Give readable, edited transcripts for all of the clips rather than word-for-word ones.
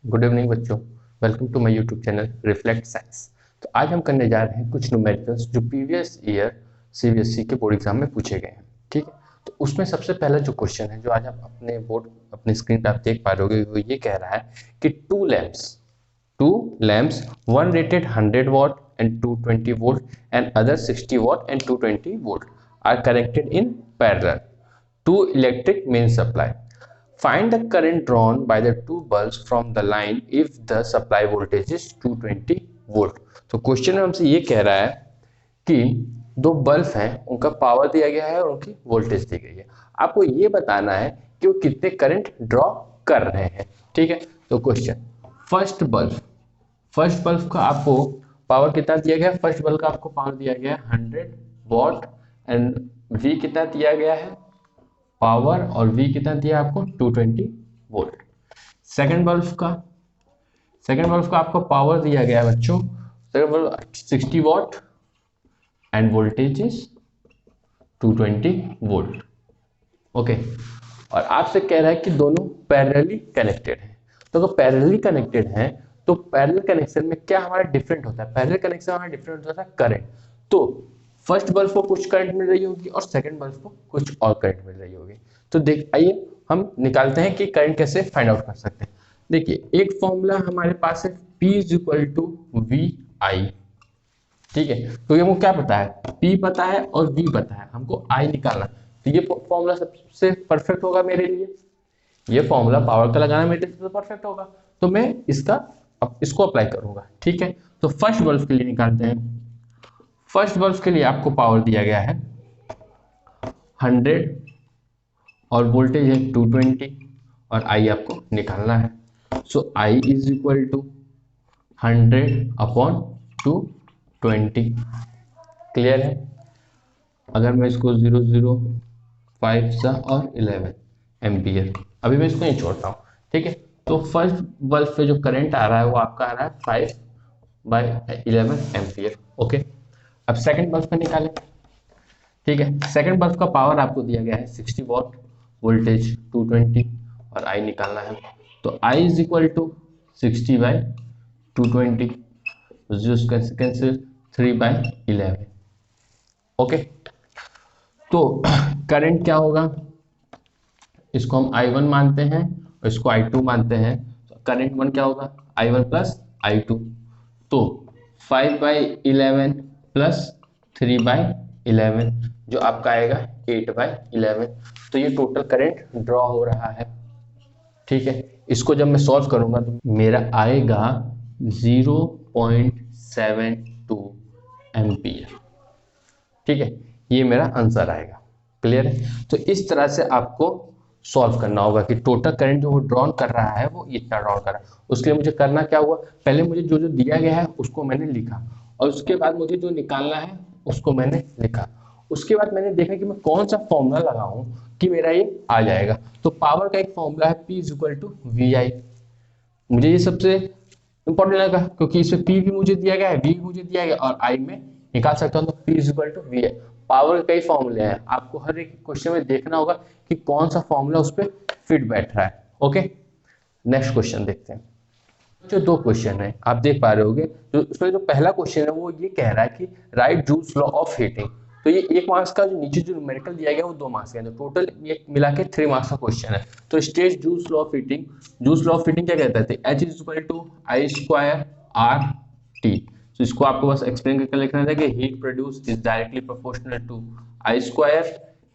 Good evening बच्चों। Welcome to my YouTube channel reflect science. तो आज हम करने जा रहे हैं कुछ न्यूमेरिकल्स जो प्रीवियस ईयर सीबीएसई के बोर्ड एग्जाम में पूछे गए हैं। ठीक है, तो उसमें सबसे पहला जो क्वेश्चन है जो आज आप अपने स्क्रीन पर आप देख पा रहे हो, वो ये कह रहा है कि to lamps one rated 100 watt and 220 volt and other 60 watt and 220 volt are connected in parallel to electric main supply. Find the current drawn by the two bulbs from the line if the supply voltage is 220 volt. तो question में हमसे ये कह रहा है कि दो bulb हैं, उनका पावर दिया गया है और उनकी वोल्टेज दी गई है। आपको ये बताना है कि वो कितने करंट ड्रॉ कर रहे हैं। ठीक है, तो क्वेश्चन फर्स्ट बल्ब का आपको पावर कितना दिया गया है? फर्स्ट बल्ब का आपको पावर दिया गया है 100 वॉट एंड वी कितना दिया गया है पावर, और V कितना दिया आपको 220 वोल्ट। सेकंड बल्ब का आपको पावर दिया गया है बच्चों, second bulb 60 what end voltage is 220 volt. Okay, और आपसे कह रहा है कि दोनों पैरेलली कनेक्टेड हैं। तो अगर पैरेलली कनेक्टेड हैं तो पैरेलल कनेक्शन में क्या हमारा डिफरेंट होता है? पैरेलल कनेक्शन हमारा डिफरेंट होता है करंट। तो फर्स्ट बल्ब को कुछ करंट मिल रही होगी और सेकंड बल्ब को कुछ और करंट मिल रही होगी। तो आइए हम निकालते हैं कि करंट कैसे फाइंड आउट कर सकते हैं। देखिए, एक फॉर्मूला हमारे पास है P is equal to V I. ठीक है, तो ये हमको क्या पता है? P पता है और V पता है, हमको I निकालना। तो ये फॉर्मूला सबसे परफेक्ट होगा मेरे लिए। ये फॉर्मूला पावर का लगाना मेरे लिए परफेक्ट होगा, तो मैं इसको अप्लाई करूंगा। ठीक है, तो फर्स्ट बल्ब के लिए निकालते हैं। फर्स्ट बल्ब के लिए आपको पावर दिया गया है 100 और वोल्टेज है 220 और आई आपको निकालना है। So I is equal to 100 upon 220। Clear है? अगर मैं इसको 0.05 सा और 11 एम्पियर, अभी मैं इसको नहीं छोड़ता हूँ। ठीक है, तो फर्स्ट बल्ब पे जो करंट आ रहा है वो आपका आ रहा है 5/11 एम्पियर। ओके, अब सेकंड बल्ब पे निकालें। ठीक है, सेकंड बल्ब का पावर आपको दिया गया है 60 वॉट, वोल्टेज 220 और आई निकालना है। तो I is equal to 60/220, cancel 3/11। Okay, तो करंट क्या होगा? इसको हम I1 मानते हैं और इसको I2 मानते हैं। तो करंट 1 क्या होगा? I1 plus I2। तो 5/11 प्लस 3/11 जो आपका आएगा 8/11। तो ये टोटल करंट ड्रॉ हो रहा है। ठीक है, इसको जब मैं सॉल्व करूंगा तो मेरा आएगा 0.72 एम्पियर। ठीक है, ये मेरा आंसर आएगा। क्लियर है? तो इस तरह से आपको सॉल्व करना होगा कि टोटल करंट जो वो ड्रॉन कर रहा है वो इतना ड्रॉन कर रहा है। उसके लिए मुझे करना क्या हुआ? पहले मुझे जो जो दिया गया है उसको मैंने लिखा और उसके बाद मुझे जो निकालना है उसको मैंने लिखा। उसके बाद मैंने देखा कि मैं कौन सा फॉर्मूला लगाऊं कि मेरा ये आ जाएगा। तो पावर का एक फॉर्मूला है P is equal to V I. मुझे ये सबसे इंपॉर्टेंट लगा क्योंकि इसमें P भी मुझे दिया गया है, V भी मुझे दिया गया और I में निकाल सकता हूँ। तो P is equal to V I. Power के कई फॉर्मूले हैं, आपको हर एक क्वेश्चन में देखना होगा कि कौन सा फॉर्मूला उस पर फिट बैठ रहा है। ओके, नेक्स्ट क्वेश्चन देखते हैं। जो दो क्वेश्चन है आप देख पा रहे होगे, जो उसमें जो पहला क्वेश्चन है वो ये कह रहा है कि right joules law of heating. तो ये 1 मार्क्स का, जो नीचे जो न्यूमेरिकल दिया गया है वो 2 मार्क्स का है, तो टोटल ये मिला के 3 मार्क्स का क्वेश्चन है। तो state Joule's law of heating. Joule's law of heating क्या कहता है? H is equal to I square R T. तो इसको आपको बस एक्सप्लेन करके लिखना है कि heat produce is directly proportional to I square,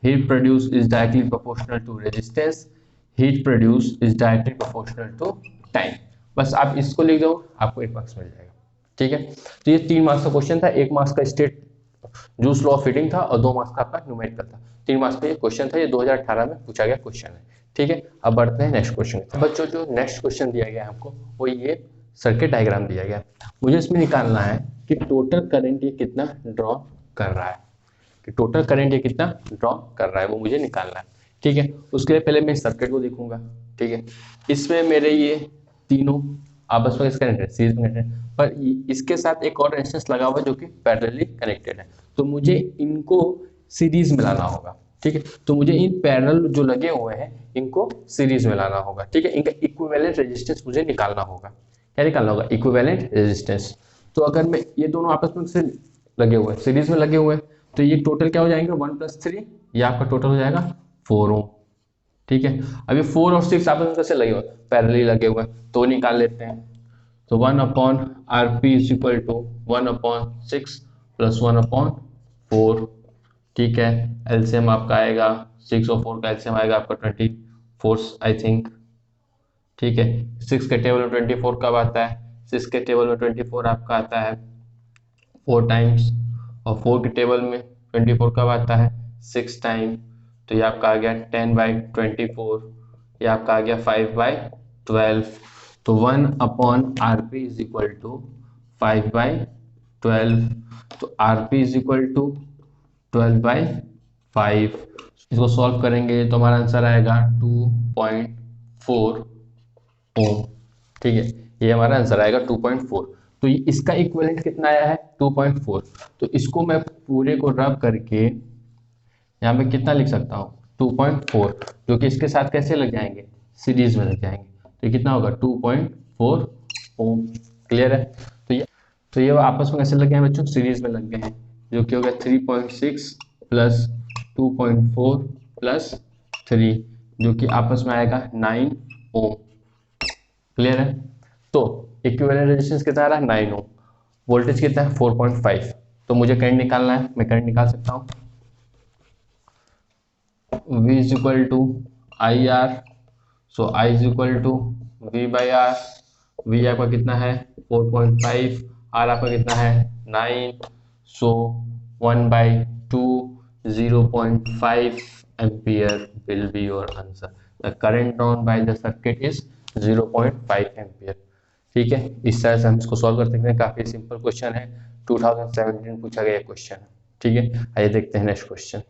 heat produce is directly proportional to resistance, heat produce is directly proportional to time. बस आप इसको लिख दो, आपको 1 मार्क्स मिल जाएगा। ठीक है, तो ये 3 मार्क्स का क्वेश्चन था। 1 मार्क्स का state Joule's law of heating था और 2 मार्क्स का आपका न्यूमेरिकल था। 3 मार्क्स का ये क्वेश्चन था, ये 2018 में पूछा गया क्वेश्चन है। ठीक है, अब बढ़ते हैं नेक्स्ट क्वेश्चन। बच्चों, जो नेक्स्ट क्वेश्चन दिया गया है हमको वो ये सर्किट डायग्राम दिया गया। मुझे इसमें निकालना है कि टोटल करंट ये कितना ड्रॉ कर रहा है, कि टोटल करंट ये कितना ड्रॉ कर रहा है वो मुझे निकालना है। ठीक है, उसके लिए पहले मैं सर्किट को देखूंगा। ठीक है, इसमें मेरे ये तीनों आपस में सीरीज में कनेक्टेड, पर इसके साथ एक और रेजिस्टेंस लगा हुआ है जो कि पैरेलली कनेक्टेड है। तो मुझे इनको सीरीज में लाना होगा। ठीक है। तो मुझे इन पैरेलल जो लगे हुए हैं इनको सीरीज में लाना होगा, ठीक है। इनका इक्विवेलेंट रेजिस्टेंस मुझे निकालना होगा। क्या निकालना होगा? Equivalent resistance. तो अगर मैं ये दोनों आपस में से लगे हुए हैं, सीरीज में लगे हुए हैं, तो ये टोटल क्या हो जाएंगे 1 + 3, ये आपका टोटल हो जाएगा 4 ओम, ठीक है। अभी 4 और 6 आपस में कैसे लगे हुए? पैरेलली लगे हुए हैं, तो निकाल लेते हैं। तो 1/RP इज इक्वल टू 1/6 + 1/4, ठीक है। एलसीएम आपका आएगा 6 और 4 का एलसीएम आएगा आपका 24 आई थिंक, ठीक है। 6 के टेबल में 24 कब आता है? 6 के टेबल में 24 आपका आता है 4 टाइम्स, और 4 के टेबल में 24 कब आता है? 6 टाइम। तो ये आपका आ गया 10/24, ये आपका आ गया 5/12। तो 1/RP इज इक्वल टू 5/12। तो RP इज इक्वल टू 12/5। इसको सॉल्व करेंगे तो हमारा आंसर आएगा 2.4 ओम, ठीक है। ये हमारा आंसर आएगा 2.4। तो ये इसका इक्विवेलेंट कितना आया है? 2.4। तो इसको मैं पूरे को रब करके यहाँ पे कितना लिख सकता हूँ? 2.4, जो कि इसके साथ कैसे लग जाएंगे? सीरीज में लग जाएंगे। तो ये कितना होगा? 2.4 ओम। क्लियर है? तो ये आपस में कैसे लग गए हैं बच्चों? सीरीज में लग गए हैं, जो कि हो गया 3.6 + 2.4 + 3, जो कि आपस में आएगा 9 ओम। क्लियर है? तो इक्विवेलेंट रेजिस्टेंस कितना आ रहा है? 9 ओम। वोल्टेज कितना है? 4.5। तो मुझे करंट निकालना है, मैं करंट निकाल सकता हूँ। V is equal to I R, so I is equal to V/R। V आपका कितना है? 4.5, R आपका कितना है? 9, सो 1/2, 0.5 ampere will be your answer. The current drawn by the circuit is 0.5 ampere, ठीक है। इस तरह से हम इसको सॉल्व कर सकते हैं। काफी सिंपल क्वेश्चन है, 2017 पूछा गया क्वेश्चन है, ठीक है। आइए देखते हैं नेक्स्ट क्वेश्चन।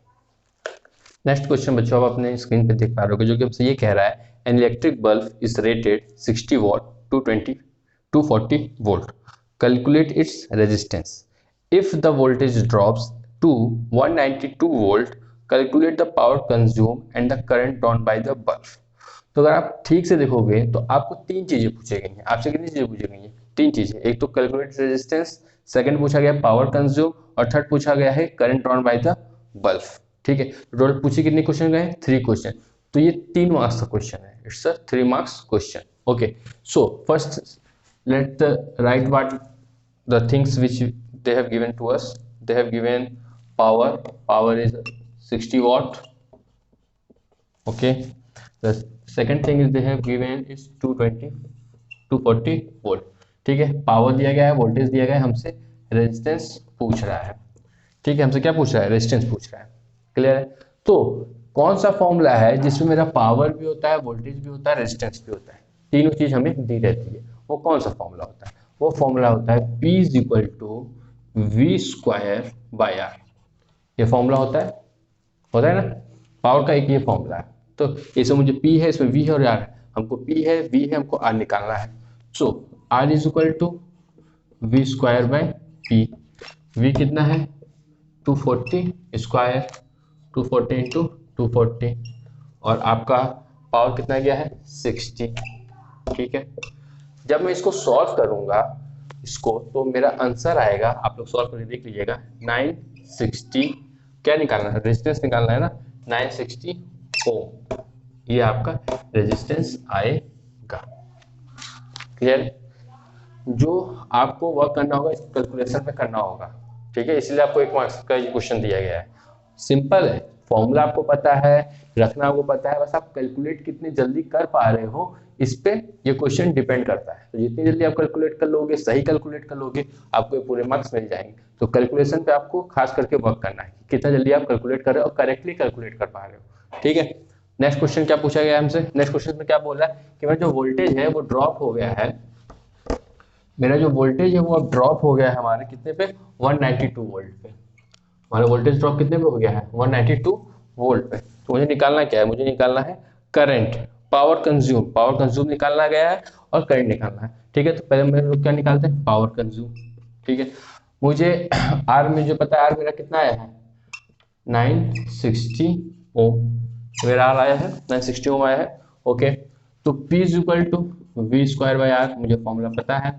नेक्स्ट क्वेश्चन बच्चों आप अपने स्क्रीन पे देख पा रहे हो, जो कि हमसे ये कह रहा है an electric bulb is rated 60 watt to 240 volt, calculate its resistance. If the voltage drops to 192 volt, calculate the power consume and the current drawn by the bulb. तो अगर आप ठीक से देखोगे तो आपको 3 चीजें पूछी गई हैं। आपसे कितनी चीजें पूछी गई हैं? 3 चीजें। एक तो कैलकुलेट रेजिस्टेंस, सेकंड पूछा गया पावर कंज्यूम, और थर्ड पूछा गया है current drawn by the bulb, ठीक है। टोटल पूछे कितने क्वेश्चन गए? 3 क्वेश्चन। तो ये 3 मार्क्स का क्वेश्चन है, it's a 3 marks question. Okay, so first let right what the things which they have given to us. They have given power is 60 watt, okay. The second thing is they have given is 240 volt, ठीक है। Power दिया गया है, voltage दिया गया है, हमसे resistance पूछ रहा है, ठीक है। हमसे क्या पूछ रहा है? रेजिस्टेंस पूछ रहा है। क्लियर है? तो कौन सा फॉर्मूला है जिसमें मेरा पावर भी होता है, वोल्टेज भी होता है, रेजिस्टेंस भी होता है, तीनों चीज हमें दी रहती है? वो कौन सा फॉर्मूला होता है? वो फॉर्मूला होता है P = V²/R। ये फॉर्मूला होता है ना? पावर का एक ये फॉर्मूला है। तो इसमें मुझे P है, इसमें V है और R है। हमको P है, V है, हमको R निकालना है। सो R = V²/P। V कितना है? 240 स्क्वायर, 240 इंटू 240, और आपका पावर कितना गया है? 60, ठीक है। जब मैं इसको सॉल्व करूंगा इसको, तो मेरा आंसर आएगा, आप लोग सॉल्व करके देख लीजिएगा, 960। क्या निकालना है? रेजिस्टेंस निकालना है ना, 960 ओम। ये आपका रेजिस्टेंस आएगा। क्लियर? जो आपको वर्क करना होगा इस कैलकुलेशन में करना होगा, ठीक है। इसलिए आपको 1 मार्क्स का ये क्वेश्चन दिया गया है। सिंपल है, फॉर्मूला आपको पता है, रखना आपको पता है, बस आप कैलकुलेट कितनी जल्दी कर पा रहे हो इस पे ये क्वेश्चन डिपेंड करता है। तो जितनी जल्दी आप कैलकुलेट कर लोगे, सही कैलकुलेट कर लोगे, आपको ये पूरे मार्क्स मिल जाएंगे। तो कैलकुलेशन पे आपको खास करके वर्क करना है, कितना जल्दी आप कैलकुलेट कर रहे हो और करेक्टली कैलकुलेट कर पा रहे हो, ठीक है। नेक्स्ट क्वेश्चन क्या पूछा गया हमसे? नेक्स्ट क्वेश्चन में क्या बोल रहा है कि मेरा जो वोल्टेज है वो ड्रॉप हो गया है, मेरा जो वोल्टेज है वो अब ड्रॉप हो गया है हमारे कितने पे? 192 वोल्ट पे। हमारा वोल्टेज ड्रॉप कितने पे हो गया है? 192 वोल्ट पे। तो मुझे निकालना क्या है? मुझे निकालना है करंट, पावर कंज्यूम निकालना गया है और करंट निकालना है, ठीक है। तो पहले हम लोग क्या निकालते हैं? पावर कंज्यूम, ठीक है। मुझे आर में जो पता है, आर मेरा कितना आया है? 960 ओम मेरा आर आया है, 960 ओम आया है। ओके, तो P is equal to V square by R, मुझे फॉर्मूला पता है।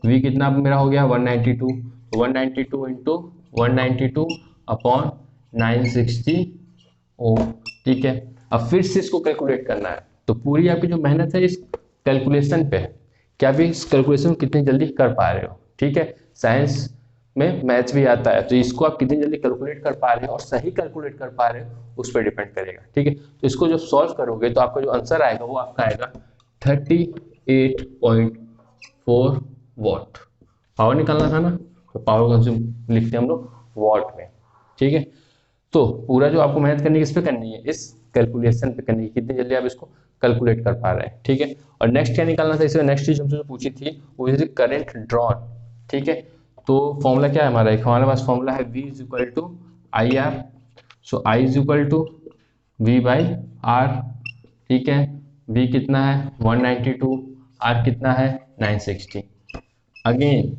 V कितना मेरा हो गया 192, 192 इंटू 192 अपॉन 960 ओम। ठीक है, अब फिर से इसको कैलकुलेट करना है, तो पूरी आपकी जो मेहनत है इस कैलकुलेशन पे है कि आप इस कैलकुलेशन कितनी जल्दी कर पा रहे हो। ठीक है, साइंस में मैथ्स भी आता है, तो इसको आप कितनी जल्दी कैलकुलेट कर पा रहे हो और सही कैलकुलेट कर पा रहे हो उस पर डिपेंड करेगा। ठीक है, तो इसको जब सॉल्व करोगे तो आपका जो आंसर आएगा वो आपका आएगा 38.4 वॉट। पावर निकालना था ना, तो पावर कंज्यूम लिखते हैं हम लोग वॉट में। ठीक है, तो पूरा जो आपको मेहनत करनी है किस पे करनी है, इस कैलकुलेशन पे करनी है, कितनी जल्दी आप इसको कैलकुलेट कर पा रहे हैं। ठीक है, और नेक्स्ट क्या निकालना था, इसमें नेक्स्ट चीज हमसे जो पूछी थी वो इज करंट ड्रॉन। ठीक है, तो फॉर्मूला क्या है हमारा, एक हमारे पास फॉर्मूला है V is equal to I R. So I is equal to V by R. ठीक है, V कितना है 192, R कितना है 960। अगेन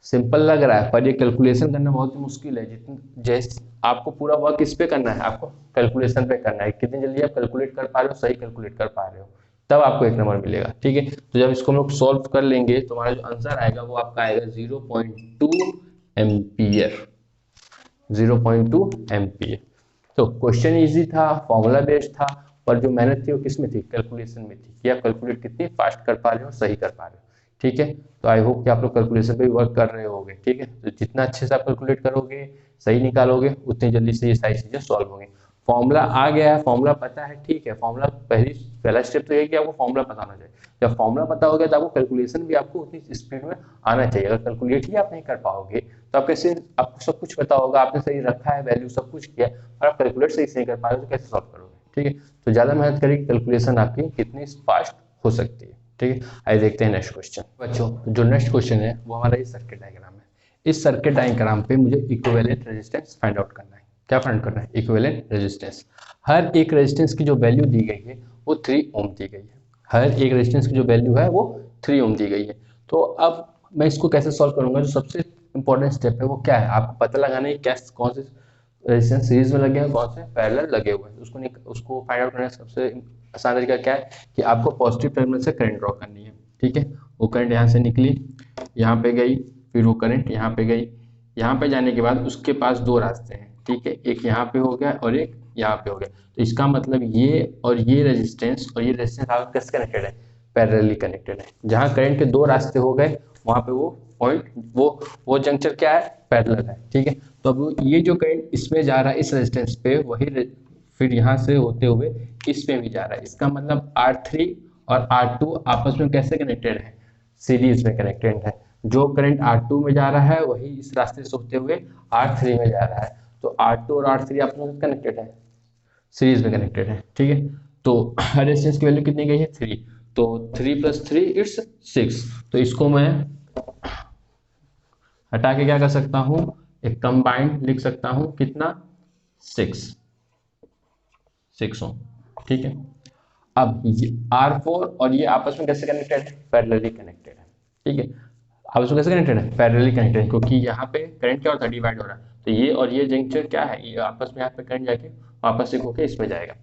सिंपल लग रहा है पर ये कैलकुलेशन करना बहुत ही मुश्किल है। जितनी जैसे आपको पूरा वर्क इस पे करना है, आपको कैलकुलेशन पे करना है, कितनी जल्दी आप कैलकुलेट कर पा रहे हो, सही कैलकुलेट कर पा रहे हो, तब आपको एक नंबर मिलेगा। ठीक है, तो जब इसको हम लोग सॉल्व कर लेंगे तो हमारा जो आंसर आएगा वो आपका आएगा 0.2 एम्पियर, 0.2 एम्पियर। तो क्वेश्चन इजी था, फॉर्मूला बेस्ड था, पर जो मेहनत थी वो किस में थी, कैलकुलेशन में थी कि आप कैलकुलेट कितनी फास्ट कर पा रहे हो, सही कर पा रहे हो। ठीक है, तो आई होप कि आप लोग कैलकुलेशन पे भी वर्क कर रहे होंगे। ठीक है, तो जितना अच्छे से आप कैलकुलेट करोगे, सही निकालोगे, उतनी जल्दी से ये सारी चीजें सॉल्व होंगी। फॉर्मूला आ गया है, फॉर्मूला पता है, ठीक है, फॉर्मूला पहला स्टेप तो ये है कि आपको फॉर्मूला पता होना चाहिए। जब फॉर्मूला पता हो गया तो आपको कैलकुलेशन भी आपको उतनी स्पीड में आना चाहिए। अगर कैलकुलेट ही आप नहीं कर पाओगे तो आप कैसे, आपको सब कुछ पता होगा, आपने सही रखा है वैल्यू, सब कुछ किया, और आप कैलकुलेट सही से नहीं कर पा रहे हो तो कैसे सॉल्व करोगे। ठीक है, तो ज्यादा मेहनत करेगी, कैलकुलेशन आपकी कितनी फास्ट हो सकती है। ठीक है, आइए देखते हैं नेक्स्ट क्वेश्चन। बच्चों जो नेक्स्ट क्वेश्चन है वो हमारा इस सर्किट डायग्राम है। इस सर्किट डायग्राम पे मुझे इक्विवेलेंट रेजिस्टेंस फाइंड आउट करना है। क्या फाइंड करना है, इक्विवेलेंट रेजिस्टेंस। हर एक रेजिस्टेंस की जो वैल्यू दी गई है वो 3 ओम दी गई है। हर एक रेजिस्टेंस की जो वैल्यू है वो 3 ओम दी गई है। तो अब मैं इसको कैसे सॉल्व करूंगा, जो सबसे इंपॉर्टेंट स्टेप है वो क्या है, आपको पता लगाना है कैसे, कौन से रेजिस्टेंस सीरीज में लगे हैं, कौन से पैरेलल लगे हुए हैं। उसको फाइंड आउट करने का सबसे आसान तरीका क्या है कि आपको पॉजिटिव टर्मिनल से करंट ड्रॉ करनी है। ठीक है, वो करंट यहाँ से निकली, यहाँ पे गई, फिर वो करंट यहाँ पे गई। यहाँ पे जाने के बाद उसके पास दो रास्ते हैं। ठीक है, एक यहाँ पे हो गया और एक यहाँ पे हो गया। तो इसका मतलब ये और ये रेजिस्टेंस और ये रेजिस्टेंस आपस कैसे कनेक्टेड है, पैरेलली कनेक्टेड है। जहाँ करंट के दो रास्ते हो गए वहां पे वो पॉइंट, वो जंक्शन क्या है, पैरेलल है। ठीक है, तो अब ये जो करंट इसमें जा रहा है इस रेजिस्टेंस पे, वही फिर यहाँ से होते हुए इसमें भी जा रहा है। इसका मतलब R3 और R2 आपस में कैसे कनेक्टेड है, सीरीज में कनेक्टेड है। जो करंट R2 में जा रहा है वही इस रास्ते से होते हुए R3 में जा रहा है। तो R2 और R3 आपस में कनेक्टेड है, सीरीज में कनेक्टेड है। ठीक है, तो रेजिस्टेंस की वैल्यू कितनी गई है 3, तो 3 + 3 इट्स 6। तो इसको मैं हटा के क्या कर सकता हूं, एक कंबाइंड लिख सकता हूं, कितना 6 ओम। ठीक है, अब ये R4 और ये आपस में कैसे कनेक्टेड है, पैरेलली कनेक्टेड है। ठीक है, आपस में कैसे कनेक्टेड है, पैरेलली कनेक्टेड है, क्योंकि यहाँ पे करंट क्या होता है, डिवाइड हो रहा है। तो ये और ये जंक्शन क्या है, ये आपस में यहाँ पे करंट जाके वापस से होके इसमें जाएगा।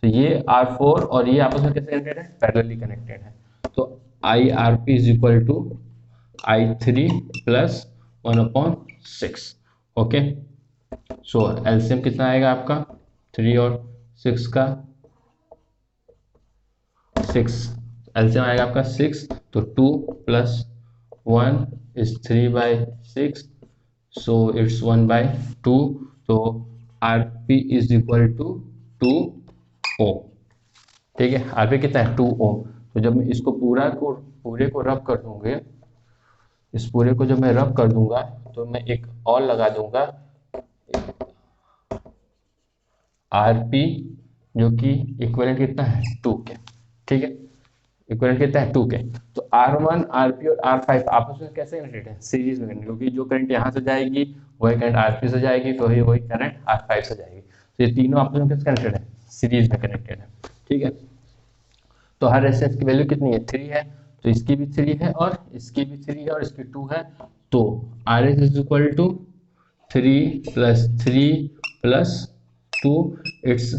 तो ये R4 और ये आपस में कैसे कनेक्टेड है, पैरेलली कनेक्टेड है। तो IRP is equal to I3 + 1/6। Okay, so LCM कितना आएगा आपका, 3 और 6 का 6, एलसीएम आएगा आपका 6। तो 2 + 1 is 3/6, so it's 1/2। तो RP is equal to 2 ओम। ठीक है, RP कितना है 2 ओम। तो जब मैं इसको पूरे को रब कर दूंगे, इस पूरे को जब मैं रब कर दूंगा तो मैं एक और लगा दूंगा RP, जो कि इक्विवेलेंट कितना है 2 के। ठीक है, इक्विवेलेंट कितना है 2 के। तो R1, RP और R5 आपस में कैसे कनेक्टेड है, सीरीज में, क्योंकि जो करंट यहाँ से जाएगी वही करंट RP से जाएगी, तो वही करंट R5 से जाएगी। तो ये तीनों आपस में कैसे कनेक्टेड है, सीरीज में कनेक्टेड है। ठीक है, तो हर रेजिस्टेंस की वैल्यू कितनी है, 3 है। तो इसकी भी 3 है और इसकी भी 3 है और इसकी 2 है। तो RS is equal to 3 + 3 + two it's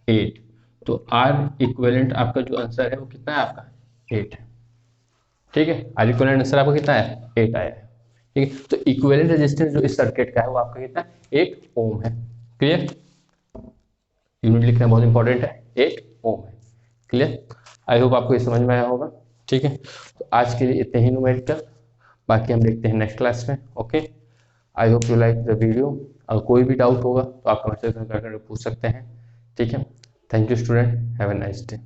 8। तो आर इक्विवेलेंट आपका जो आंसर है वो कितना है आपका 8 है। ठीक है, आर इक्विवेलेंट आंसर आपका कितना है 8 आया है। ठीक है, तो इक्विवेलेंट रेजिस्टेंस जो इस सर्किट का है वो आपका कितना है 8 ओम है। क्लियर, यूनिट लिखना बहुत इंपॉर्टेंट है, 8 ओम है। क्लियर, आई होप आपको ये समझ में आया होगा। ठीक है, तो आज के लिए इतने ही न्यूमेरिकल, बाकी हम देखते हैं नेक्स्ट क्लास में। Okay, I hope you like the video. अगर कोई भी डाउट होगा तो आप कमेंट सेक्शन में पूछ सकते हैं। ठीक है, thank you student, have a nice day.